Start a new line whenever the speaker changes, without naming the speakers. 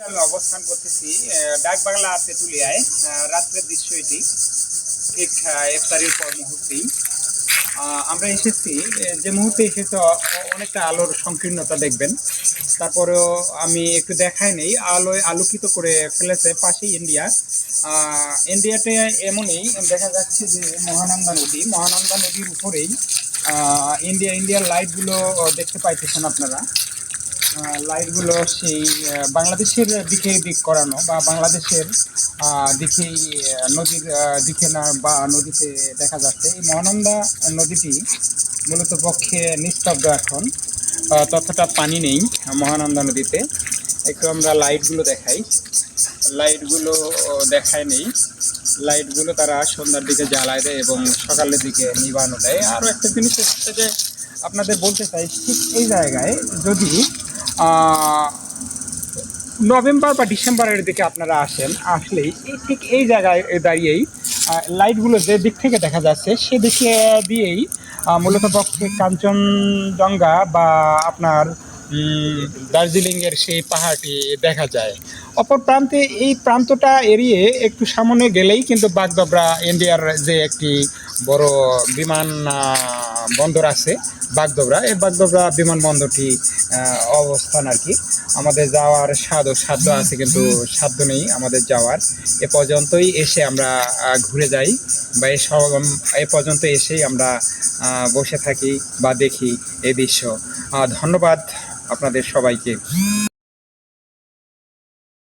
আমি অবস্থান করতেছি ডাকবাংলা তেঁতুলিয়ায়। রাত্রের দৃশ্য এটি, ঠিক ইফতারির পর মুহূর্তেই আমরা এসেছি। যে মুহূর্তে এসেছে অনেকটা আলোর সংকীর্ণতা দেখবেন। তারপরেও আমি একটু দেখাই নেই, আলোয় আলোকিত করে ফেলেছে পাশেই ইন্ডিয়া। ইন্ডিয়াতে এমনই দেখা যাচ্ছে যে মহানন্দা নদীর উপরেই ইন্ডিয়ার লাইটগুলো দেখতে পাইতেছেন আপনারা। লাইটগুলো সেই বাংলাদেশের দিক করানো, বা বাংলাদেশের দিকেই নদীর দিকে না, বা নদীতে দেখা যাচ্ছে। এই মহানন্দা নদীটি মূলত পক্ষে নিস্তব্ধ এখন, ততটা পানি নেই মহানন্দা নদীতে। একটু আমরা লাইটগুলো দেখাই, লাইটগুলো দেখায় নেই। লাইটগুলো তারা সন্ধ্যার দিকে জ্বালায় দেয় এবং সকালের দিকে নিবানো দেয়। আরও একটা জিনিস হচ্ছে যে আপনাদের বলতে চাই, ঠিক এই জায়গায় যদি নভেম্বর বা ডিসেম্বরের দিকে আপনারা আসলেই ঠিক এই জায়গায় দাঁড়িয়েই লাইটগুলো যে দিক থেকে দেখা যাচ্ছে সেদিকে দিয়েই মূলত পক্ষে কাঞ্চনজঙ্ঘা বা আপনার দার্জিলিংয়ের সেই পাহাড়টি দেখা যায়। অপর প্রান্তে এই প্রান্তটা এড়িয়ে একটু সামনে গেলেই কিন্তু বাগডোগরা, ইন্ডিয়ার যে একটি বড় বিমান বন্দর আছে বাগডোগরা, এই বাগডোগরা বিমানবন্দরটি অবস্থান আর কি। আমাদের যাওয়ার সাধ্য আছে, কিন্তু সাধ্য নেই আমাদের যাওয়ার। এ পর্যন্তই এসে আমরা ঘুরে যাই, বা এ পর্যন্ত এসেই আমরা বসে থাকি বা দেখি এই দৃশ্য। ধন্যবাদ আপনাদের সবাইকে।